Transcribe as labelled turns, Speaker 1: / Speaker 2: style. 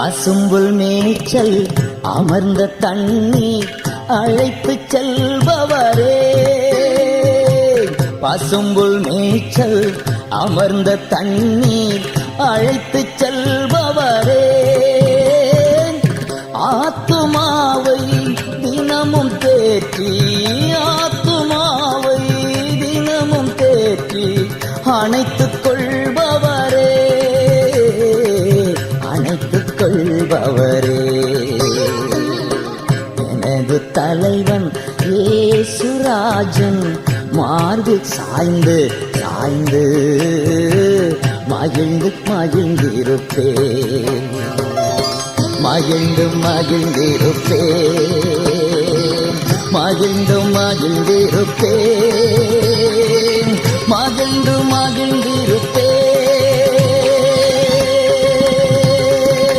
Speaker 1: பசும்புல் மேய்ச்சல் அமர்ந்த தண்ணீர் அழைத்து செல்பவரே. பசும்புல் மேய்ச்சல் அமர்ந்த தண்ணீர் அழைத்து செல்பவரே. ஆத்துமாவை தினமும் தேற்றி, ஆத்துமாவை தினமும் தேற்றி அணைத்துக் கொள்பவரே, அணைத்துக் கொள்பவரே. எனது தலைவன் இயேசுராஜன் மார்பில் சாய்ந்து சாய்ந்து மகிழ்ந்து மகிழ்ந்திருப்பேன், மகிழ்ந்து மகிழ்ந்திருப்பேன், மகிழ்ந்து மகிழ்ந்திருப்பேன், மகிழ்ந்து மகிழ்ந்திருப்பேன்.